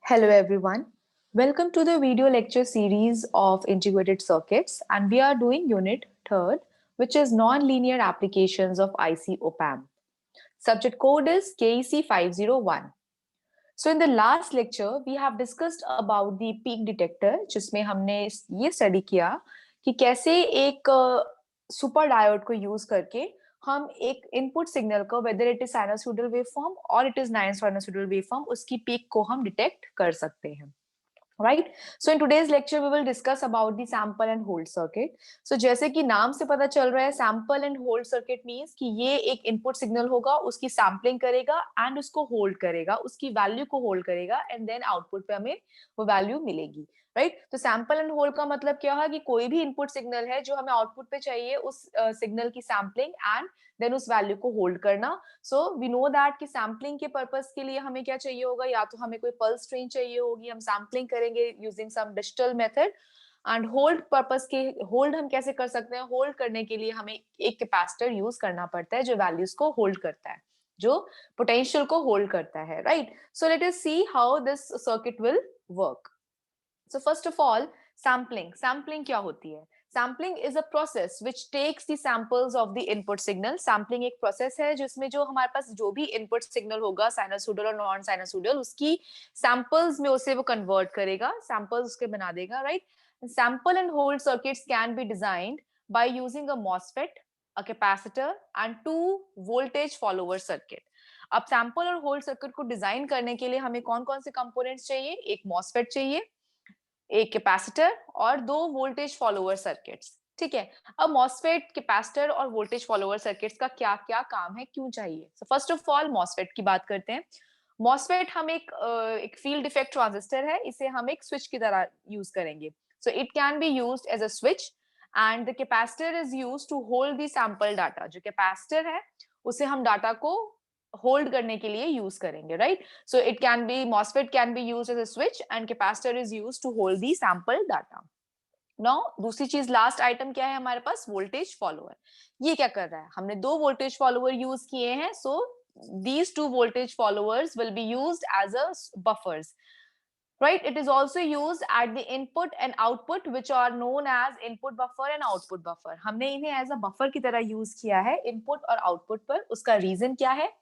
Hello everyone. Welcome to the video lecture series of integrated circuits, and we are doing unit 3rd, which is non-linear applications of IC op-amp. Subject code is KEC 501. So in the last lecture we have discussed about the peak detector, जिसमें हमने ये study किया कि कैसे एक super diode को use करके हम एक इनपुट सिग्नल को whether it is sinusoidal waveform और it is non sinusoidal waveform उसकी पीक को हम डिटेक्ट कर सकते हैं. Right. So in today's lecture we will discuss about the sample and hold circuit. So जैसे कि नाम से पता चल रहा है, sample and hold circuit means कि ये एक input signal होगा, उसकी sampling करेगा and उसको hold करेगा, उसकी value को hold करेगा and then output पे हमें वो value मिलेगी. राइट. तो सैंपल एंड होल्ड का मतलब क्या है कि कोई भी इनपुट सिग्नल है जो हमें आउटपुट पे चाहिए, उस सिग्नल की सैम्पलिंग एंड देन उस वैल्यू को होल्ड करना. सो वी नो दैट कि सैम्पलिंग के पर्पस के लिए हमें क्या चाहिए होगा, या तो हमें कोई पल्स ट्रेन चाहिए होगी, हम सैम्पलिंग करेंगे using some digital method. And hold purpose के होल्ड हम कैसे कर सकते हैं, होल्ड करने के लिए हमें एक कैपेसिटर यूज करना पड़ता है जो वैल्यूज को होल्ड करता है, जो पोटेंशियल को होल्ड करता है. Right. So let us see how this circuit will work. So first of all, sampling क्या होती है? Sampling is a process which takes the samples of the input signal. Sampling एक process है जिसमें जो हमारे पास जो भी input signal होगा, sinusoidal और non sinusoidal, उसकी samples में उसे वो convert करेगा, samples उसके बना देगा, right? Sample and hold circuits can be designed by using a MOSFET, a capacitor and two voltage follower circuit. अब सैंपल और होल्ड सर्किट को डिजाइन करने के लिए हमें कौन कौन से कंपोनेंट्स चाहिए? एक मॉसफेट चाहिए, एक कैपेसिटर और दो वोल्टेज फॉलोअर सर्किट्स. ठीक है. अब मॉसफेट, कैपेसिटर और वोल्टेज फॉलोअर सर्किट्स का क्या क्या काम है, क्यों चाहिए? So first of all MOSFET की बात करते हैं. मॉसफेट हम एक फील्ड इफेक्ट ट्रांजिस्टर है, इसे हम एक स्विच की तरह यूज करेंगे. So it can be used as a switch and the capacitor is used to hold the sample data. जो कैपेसिटर है उसे हम डाटा को होल्ड करने के लिए यूज करेंगे. Right. So it can be MOSFET can be used as a switch and capacitor is used to hold the sample data. Now दूसरी चीज, लास्ट आइटम क्या है हमारे पास? Voltage follower. ये क्या कर रहा है? हमने दो वोल्टेज फॉलोअर यूज किए हैं. सो these two voltage followers will be used as a buffers. Right. It is also used at the input and output, which are known as input buffer and output buffer. हमने इन्हें as a buffer की तरह use किया है input और output पर. उसका reason क्या है?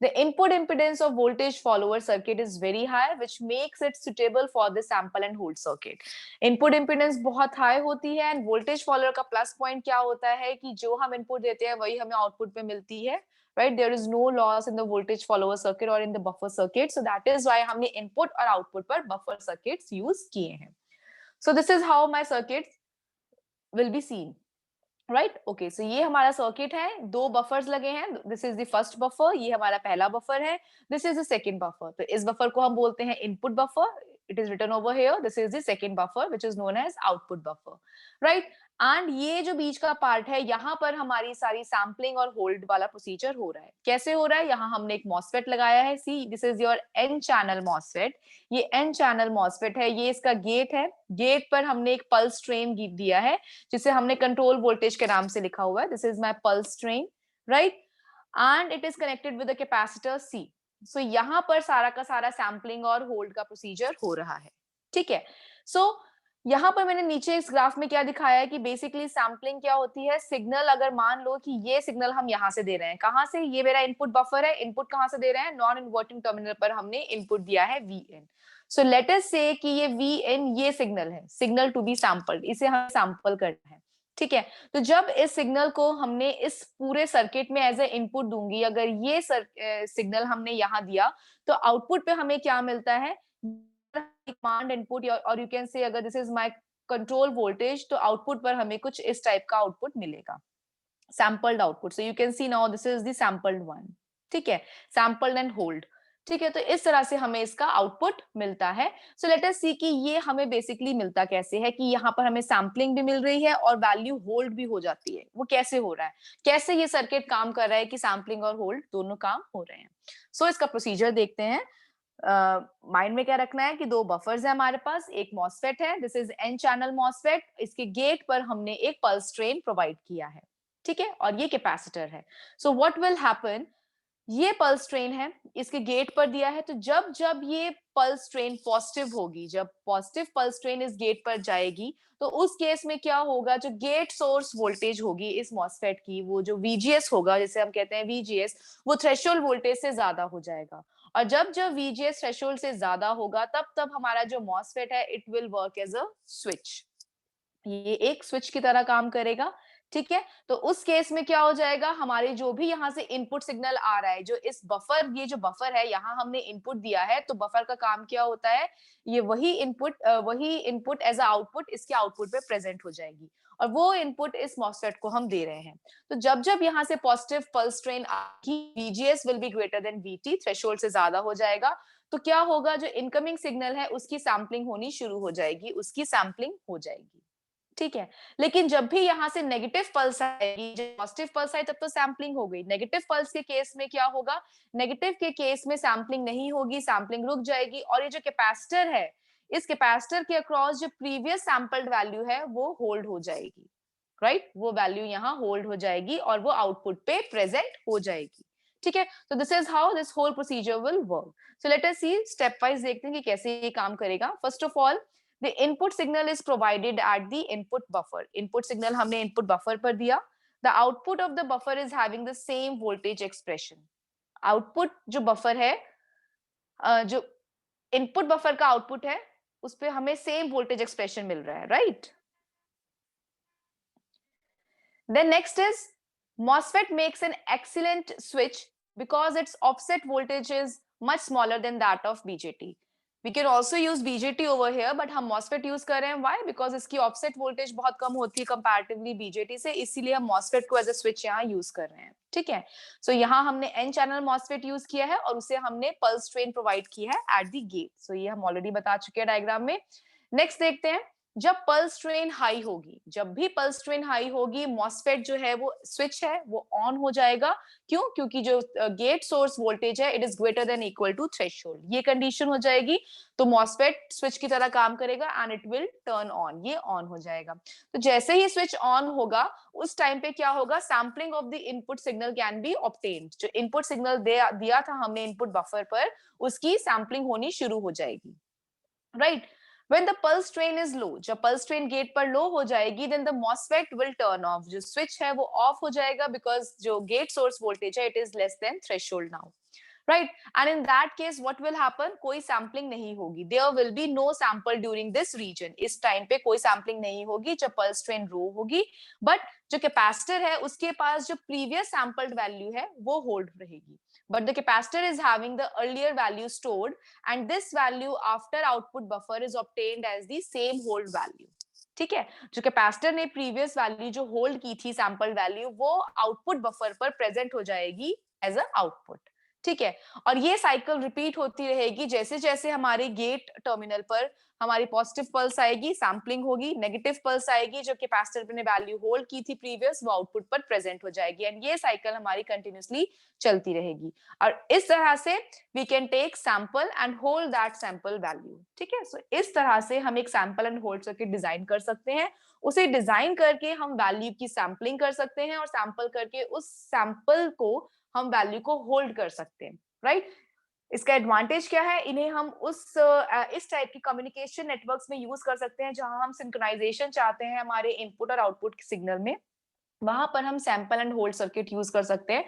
The input impedance of voltage follower circuit is very high, which makes it suitable for the sample and hold circuit. Input impedance बहुत high होती है and voltage follower का plus point क्या होता है कि जो हम input देते हैं वही हमें output पे मिलती है. Right? There is no loss in the voltage follower circuit or in the buffer circuit. So that is why हमने input और output पर buffer circuits use किए हैं. So this is how my circuits will be seen. Right. Okay. So ये हमारा circuit है, दो buffers लगे हैं. This is the first buffer, ये हमारा पहला बफर है. This is the second buffer. तो इस बफर को हम बोलते हैं input buffer. It is written over here. This is the second buffer which is known as output buffer. Right. And ये जो बीच का पार्ट है, यहाँ पर हमारी सारी सैम्पलिंग और होल्ड वाला प्रोसीजर हो रहा है. कैसे हो रहा है? यहाँ हमने एक मॉसफेट लगाया है. See, this is your N channel MOSFET. ये एन चैनल मॉसफेट है, ये इसका गेट है. गेट पर हमने एक पल्स ट्रेन दिया है जिसे हमने कंट्रोल वोल्टेज के नाम से लिखा हुआ है. This is my pulse train. Right. And it is connected with the capacitor C. So यहाँ पर सारा का सारा सैम्पलिंग और होल्ड का प्रोसीजर हो रहा है. ठीक है. सो यहाँ पर मैंने नीचे इस ग्राफ में क्या दिखाया है कि बेसिकली सैम्पलिंग क्या होती है. सिग्नल, अगर मान लो कि ये सिग्नल हम यहाँ से दे रहे हैं, कहाँ से? ये मेरा इनपुट बफर है. इनपुट कहाँ से दे रहे हैं? नॉन इन्वर्टिंग टर्मिनल पर हमने इनपुट दिया है Vn. सो लेट अस से कि ये Vn ये सिग्नल है, सिग्नल टू बी सैंपल्ड, इसे हमें सैंपल करना है. ठीक है. तो जब इस सिग्नल को हमने इस पूरे सर्किट में एज ए इनपुट दूंगी, अगर ये सिग्नल हमने यहाँ दिया तो आउटपुट पे हमें क्या मिलता है? कमांड इनपुट, और यू कैन से अगर this is my control voltage, तो आउटपुट पर हमें कुछ इस टाइप का आउटपुट मिलेगा, sampled output. So you can see now this is the sampled one. ठीक है. Sampled and hold. ठीक है. तो इस तरह से हमें इसका आउटपुट मिलता है. सो लेट अस सी कि ये हमें बेसिकली मिलता कैसे है कि यहाँ पर हमें सैम्पलिंग भी मिल रही है और वैल्यू होल्ड भी हो जाती है. वो कैसे हो रहा है, कैसे ये सर्किट काम कर रहा है कि सैम्पलिंग और होल्ड दोनों काम हो रहे हैं. सो इसका प्रोसीजर देखते हैं. माइंड में क्या रखना है कि दो बफर्स है हमारे पास. एक मॉसफेट है, this is an channel MOSFET. इसके गेट पर हमने एक पल्स ट्रेन प्रोवाइड किया है. ठीक है. और ये कैपेसिटर है. सो व्हाट विल हैपन, ये पल्स ट्रेन है, इसके गेट पर दिया है, तो जब जब ये पल्स ट्रेन पॉजिटिव होगी, जब पॉजिटिव पल्स ट्रेन इस गेट पर जाएगी, तो उस केस में क्या होगा, जो गेट सोर्स वोल्टेज होगी इस मॉसफेट की, वो जो वीजीएस होगा, जैसे हम कहते हैं वीजीएस, वो थ्रेशोल्ड वोल्टेज से ज्यादा हो जाएगा। और जब जब वीजीएस थ्रेशोल्ड से ज्यादा होगा, तब तब हमारा जो मॉसफेट है it will work as a switch, ये एक स्विच की तरह काम करेगा। ठीक है, तो उस केस में क्या हो जाएगा, हमारे जो भी यहाँ से इनपुट सिग्नल आ रहा है, जो इस बफर, ये जो बफर है, यहाँ हमने इनपुट दिया है, तो बफर का काम क्या होता है, ये वही इनपुट एज अ आउटपुट इसके आउटपुट पे प्रेजेंट हो जाएगी, और वो इनपुट इस मॉसफेट को हम दे रहे हैं। तो जब जब यहाँ से पॉजिटिव पल्स ट्रेन आएगी, VGS will be greater than VT, threshold से ज्यादा हो जाएगा, तो क्या होगा, जो इनकमिंग सिग्नल है उसकी सैम्पलिंग होनी शुरू हो जाएगी, उसकी सैम्पलिंग हो जाएगी। ठीक है, लेकिन जब भी यहां से नेगेटिव पल्स आएगी, जब पॉजिटिव पल्स आई तब तो सैम्पलिंग हो गई, नेगेटिव पल्स के केस में क्या होगा, नेगेटिव के केस में सैम्पलिंग नहीं होगी, सैम्पलिंग रुक जाएगी, और ये जो कैपेसिटर है, इस कैपेसिटर के अक्रॉस जो प्रीवियस सैंपल्ड वैल्यू है वो होल्ड हो जाएगी, राइट, वो वैल्यू यहाँ होल्ड हो जाएगी और वो आउटपुट पे प्रेजेंट हो जाएगी। ठीक है, तो this is how this whole procedure will work. So let us see, step wise देखते हैं कि कैसे ये काम करेगा। First of all, the input signal is provided at the input buffer, input signal हमने input buffer पर दिया, the output of the buffer is having the same voltage expression, output जो buffer है, जो input buffer का output है, उस पे हमें same voltage expression मिल रहा है, right? Then next is, MOSFET makes an excellent switch because its offset voltage is much smaller than that of BJT. We can also use BJT over here, but हम MOSFET use कर रहे हैं. Why? Because इसकी offset voltage बहुत कम होती है comparatively BJT से, इसीलिए हम MOSFET को as a switch यहाँ use कर रहे हैं. ठीक है, so यहाँ हमने N channel MOSFET use किया है और उसे हमने pulse train provide की है at the gate. So ये हम already बता चुके हैं डायग्राम में. Next देखते हैं, जब पल्स ट्रेन हाई होगी, जब भी पल्स ट्रेन हाई होगी, मॉसफेट जो है वो स्विच है वो ऑन हो जाएगा। क्यों? क्योंकि जो गेट सोर्स वोल्टेज है it is greater than equal to threshold, ये कंडीशन हो जाएगी, तो मॉसफेट स्विच की तरह काम करेगा and it will turn on, ये ऑन हो जाएगा। तो जैसे ही स्विच ऑन होगा, उस टाइम पे क्या होगा, sampling of the input signal can be obtained, जो इनपुट सिग्नल दिया था हमने इनपुट बफर पर, उसकी सैम्पलिंग होनी शुरू हो जाएगी, right. When the pulse train is low, जब pulse train गेट पर लो हो जाएगी, then the MOSFET will turn off, जो स्विच है वो ऑफ हो जाएगा, because जो गेट सोर्स वोल्टेज है it is less than threshold now, right? And in that case what will happen, कोई सैम्पलिंग नहीं होगी, there will be no sample during this region, इस टाइम पे कोई सैम्पलिंग नहीं होगी जब पल्स ट्रेन लो होगी, बट जो कैपेसिटर है उसके पास जो प्रीवियस सैंपल्ड वैल्यू है वो होल्ड रहेगी, but the capacitor is having the earlier value stored, and this value after output buffer is obtained as the same hold value. ठीक है, जो कैपेसिटर ने प्रीवियस वैल्यू जो होल्ड की थी सैंपल वैल्यू, वो आउटपुट बफर पर प्रेजेंट हो जाएगी एज अ आउटपुट। ठीक है, और ये साइकिल रिपीट होती रहेगी, जैसे जैसे हमारे गेट टर्मिनल पर हमारी पॉजिटिव पल्स आएगी, सैम्पलिंग होगी, नेगेटिव पल्स आएगी, जो कैपेसिटर ने वैल्यू होल्ड की थी प्रीवियस, वो आउटपुट पर प्रेजेंट हो जाएगी, एंड ये साइकिल हमारी कंटिन्यूसली चलती रहेगी, और इस तरह से we can take sample and hold that sample value. ठीक है, सो इस तरह से हम एक sample and hold circuit design कर सकते हैं, उसे डिजाइन करके हम वैल्यू की सैंपलिंग कर सकते हैं, और सैंपल करके उस सैंपल को हम वैल्यू को होल्ड कर सकते हैं, राइट। इसका एडवांटेज क्या है, इन्हें हम इस टाइप की कम्युनिकेशन नेटवर्क्स में यूज कर सकते हैं जहां हम सिंक्रोनाइजेशन चाहते हैं हमारे इनपुट और आउटपुट सिग्नल में, वहां पर हम sample and hold circuit use कर सकते हैं।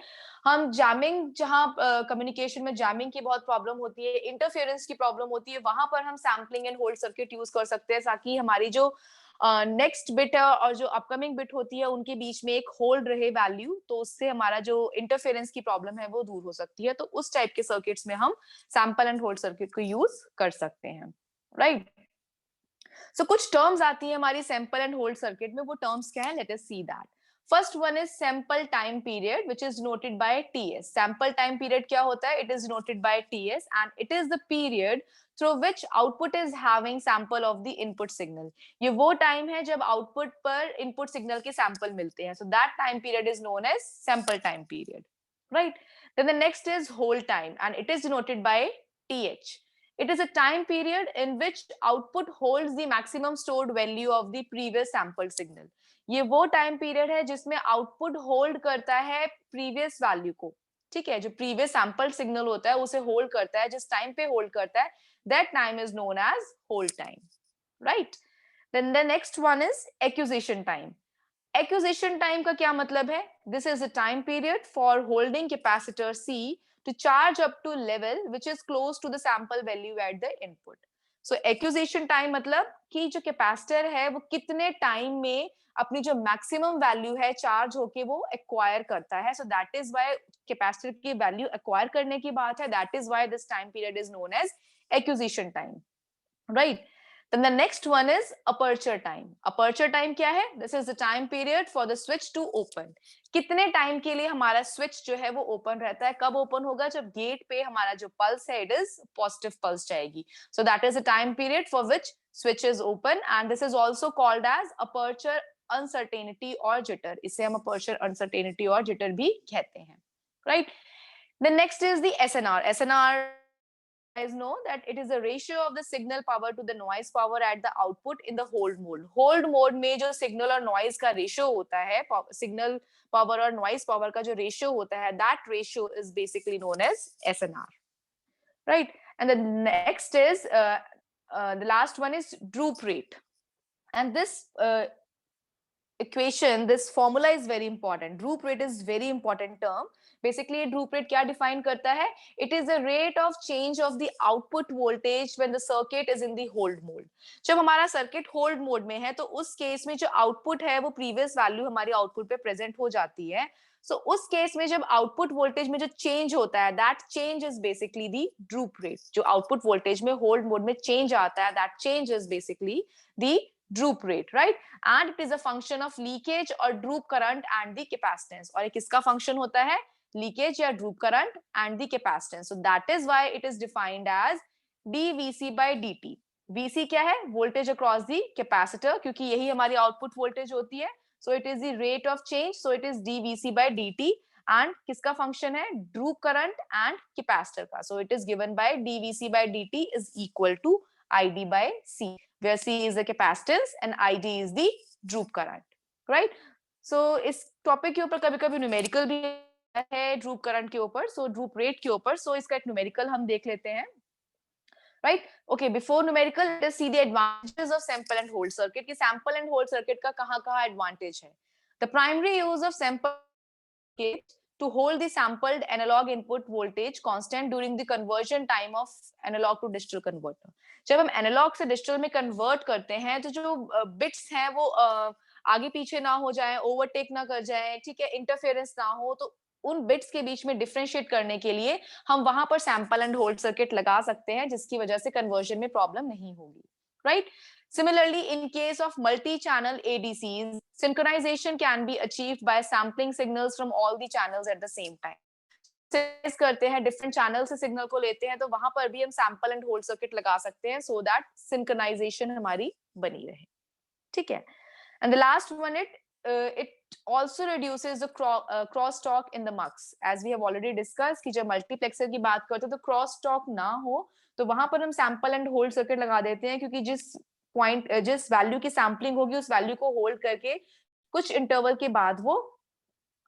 हम जैमिंग, जहां कम्युनिकेशन में जैमिंग की बहुत प्रॉब्लम होती है, इंटरफेरेंस की प्रॉब्लम होती है, वहां पर हम sampling and hold circuit use कर सकते हैं, ताकि हमारी जो नेक्स्ट बिट और जो अपकमिंग बिट होती है उनके बीच में एक होल्ड रहे वैल्यू, तो उससे हमारा जो इंटरफेरेंस की प्रॉब्लम है वो दूर हो सकती है। तो उस टाइप के सर्किट्स में हम सैंपल एंड होल्ड सर्किट को यूज कर सकते हैं, राइट। सो कुछ टर्म्स आती है हमारी सैंपल एंड होल्ड सर्किट में, वो टर्म्स क्या है, let us see that. First one is sample time period which is noted by TS. Sample time period क्या होता है, it is noted by TS and it is the period through which output is having sample of the input signal. ये वो time है जब output पर input signal के sample मिलते हैं, so that time period is known as sample time period, right? Then the next is hold time and it is denoted by TH. It is a time period in which output holds the maximum stored value of the previous sampled signal. ये वो time period है जिसमें output hold करता है previous value को, ठीक है, जो प्रीवियस सैंपल सिग्नल होता है उसे होल्ड करता है, जिस टाइम पे होल्ड करता है, that time is known as hold time, right? Then the next one is acquisition time. Acquisition time का क्या मतलब है? This is a time period for holding capacitor C to charge up to level which is close to the sample value at the input. So accusation time मतलब कि जो capacitor है वो कितने टाइम में अपनी जो मैक्सिमम वैल्यू है चार्ज होके वो एक्वायर करता है. So that is why capacitor की वैल्यू एक्वायर करने की बात है. That is why this time period is known as acquisition time, right? Then the next one is aperture time. Aperture time क्या है? This is the time period for the switch to open. कितने time के लिए हमारा switch जो है वो open रहता है? कब ओपन होगा? जब गेट पे हमारा जो पल्स है इट इज पॉजिटिव पल्स जाएगी. So that is the time period for which switch is open and this is also called as aperture uncertainty or jitter. इसे हम aperture uncertainty और jitter भी कहते हैं, right? The next is the SNR. SNR guys know that it is a ratio of the signal power to the noise power at the output in the hold mode. Hold mode में जो signal और noise का ratio होता है, signal power और noise power का जो ratio होता है, that ratio is basically known as SNR, right? And the next is the last one is droop rate, and this equation, this formula is very important. Droop rate is very important term. Basically droop rate क्या define करता है? It is the rate of change of the output voltage when the circuit is in the hold mode. जब हमारा circuit hold mode में है तो उस case में जो output है वो previous value हमारी output पे present हो जाती है. So उस केस में जब output voltage में जो change होता है, that change is basically the droop rate. जो output voltage में hold mode में change आता है, that change is basically the droop rate, right? And it is a function of leakage or droop current and the capacitance. और एक इसका function होता है leakage या droop current and the capacitance. So that is why it is defined as dVc by dt. Vc क्या है? Voltage across the capacitor, क्योंकि यही हमारी output voltage होती है. So it is the rate of change. So it is dVc by dt. And किसका function है? Droop current and capacitor का. So it is given by dVc by dt is equal to Id by C, where C is the capacitance and Id is the droop current, right? So इस topic के ऊपर कभी-कभी numerical भी है drupe current के ऊपर, सो drupe rate के ऊपर, सो इसका एक न्यूमेरिकल हम देख लेते हैं, right? Okay, before numerical, let us see the advantages of sample and hold circuit. कि sample and hold circuit का कहाँ-कहाँ advantage है? The primary use of sample circuit to hold the sampled analog input voltage constant during the conversion time of analog to digital converter. जब हम analog से digital में convert करते हैं तो जो bits हैं वो आगे पीछे ना हो जाए, overtake ना कर जाए, ठीक है, interference ना हो, तो उन बिट्स के बीच में डिफरेंशिएट करने के लिए हम वहां पर सैंपल एंड होल्ड सर्किट लगा सकते हैं, जिसकी वजह से कन्वर्जन में प्रॉब्लम नहीं होगी, right? Similarly, in case of multi-channel ADCs, synchronization can be achieved by sampling signals from all the channels at the same time. करते हैं, डिफरेंट चैनल से सिग्नल को लेते हैं, तो वहां पर भी हम सैंपल एंड होल्ड सर्किट लगा सकते हैं, सो दैट सिंक्रोनाइजेशन हमारी बनी रहे, ठीक है? And the last one, it also reduces the crosstalk in the mux, as we have already discussed कि जब मल्टीप्लेक्सर की बात करते हैं तो crosstalk ना हो, तो वहां पर हम सैंपल एंड होल्ड सर्किट लगा देते हैं, क्योंकि जिस वैल्यू की सैम्पलिंग होगी उस वैल्यू को होल्ड करके कुछ इंटरवल के बाद वो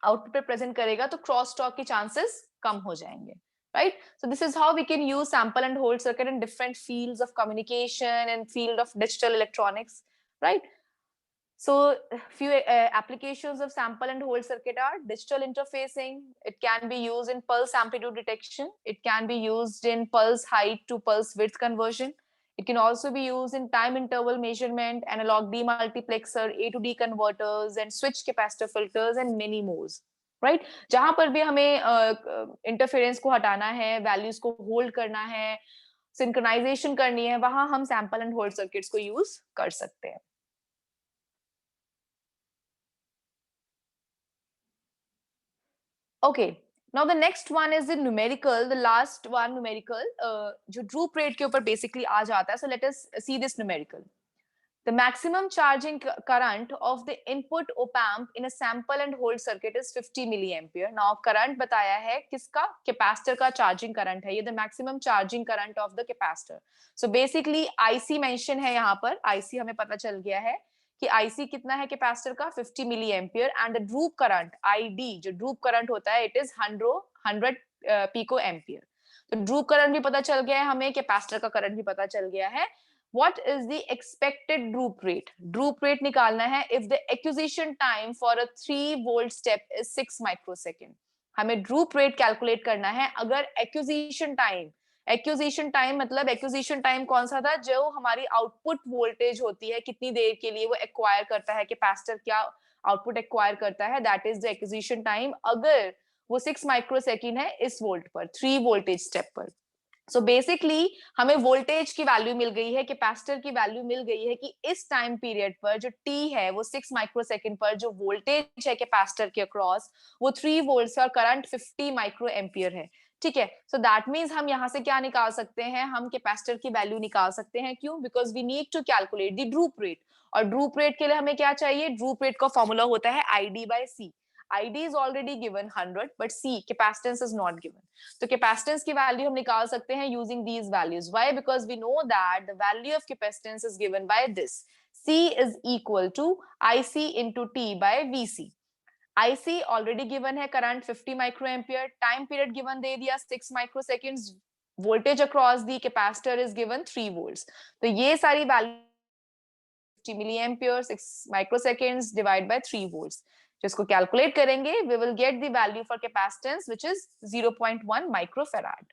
आउटपुट पे प्रेजेंट करेगा, तो crosstalk के चांसेस कम हो जाएंगे, right? So this is how we can use sample and hold circuit in different fields of communication and field of digital electronics, right? So few applications of sample and hold circuit are digital interfacing. It can be used in pulse amplitude detection. It can be used in pulse height to pulse width conversion. It can also be used in time interval measurement, analog demultiplexer, A to D converters, and switch capacitor filters, and many more. Right? जहां पर भी हमें interference को हटाना है, values को hold करना है, सिंक्रोनाइजेशन करनी है, वहां हम सैंपल एंड होल्ड सर्किट्स को यूज कर सकते हैं. Okay, now the next one is the numerical, the last one numerical, जो droop rate के ऊपर basically आ जाता है. So let us see this numerical. The maximum charging current of the input op amp in a sample and hold circuit is 50 milliampere. Now current बताया है किसका? Capacitor का charging current है. ये the maximum charging current of the capacitor. So basically IC mention है यहाँ पर. IC हमें पता चल गया है कि IC कितना है कैपेसिटर का? 50 milli ampere. And the droop current ID, जो ड्रूप करंट होता है, इट इज 100 पिको एम्पियर। तो ड्रूप करंट भी पता चल गया है हमें, कैपेसिटर का करंट भी पता चल गया है। What is the expected droop rate? Droop rate निकालना है if the acquisition time for a 3 volt step is 6 microsecond। हमें ड्रूप रेट कैलकुलेट करना है अगर एक्विजिशन टाइम मतलब एक्विजिशन टाइम कौन सा था, जो हमारी आउटपुट वोल्टेज होती है, कितनी देर के लिए वो एक्वायर करता है, कैपेसिटर क्या आउटपुट एक्वायर करता है, that is the acquisition time. अगर वो 6 माइक्रोसेकंड है इस वोल्ट पर, 3 वोल्टेज स्टेप पर। सो बेसिकली हमें वोल्टेज की वैल्यू मिल गई है, कैपेसिटर की वैल्यू मिल गई है कि इस टाइम पीरियड पर जो टी है वो 6 माइक्रोसेकंड पर जो वोल्टेज है कैपेसिटर के अक्रॉस वो 3 वोल्ट और करंट 50 माइक्रो एम्पियर है। ठीक है, सो दैट मीन्स हम यहाँ से क्या निकाल सकते हैं, हम कैपेसिटर की वैल्यू निकाल सकते हैं। क्यों? Because we need to calculate the droop rate, और ड्रूप रेट के लिए हमें क्या चाहिए, ड्रूप रेट का फॉर्मूला होता है ID by C। ID is already given 100 but C capacitance is not given। तो कैपेसिटेंस की वैल्यू हम निकाल सकते हैं using these values. Why? Because we know that the value of capacitance is given by this, C is equal to IC into T by VC। IC already given है, current 50 micro ampere, time period given दे दिया 6 micro seconds, voltage across the capacitor is given 3 volts. तो ये सारी value 50 milli ampere 6 micro seconds divide by 3 volts, जिसको calculate करेंगे we will get the value for capacitance which is 0.1 microfarad.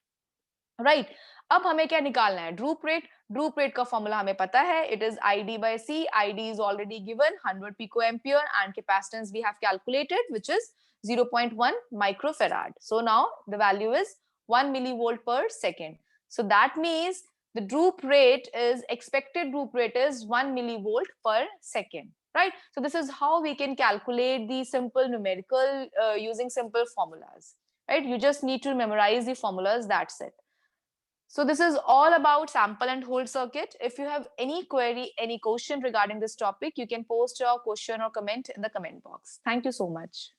Right, अब हमें क्या निकालना है, ड्रूप रेट। ड्रूप रेट का फॉर्मूला हमें पता है, it is ID by C। ID is already given 100 picoampere and capacitance we have calculated which is 0.1 microfarad। So now the value is 1 millivolt per second। So that means the droop rate is, expected droop rate is 1 millivolt per second। Right, so this is how we can calculate the simple numerical using simple formulas। Right, you just need to memorize the formulas, that's it। So this is all about sample and hold circuit. If you have any query, any question regarding this topic, you can post your question or comment in the comment box. Thank you so much.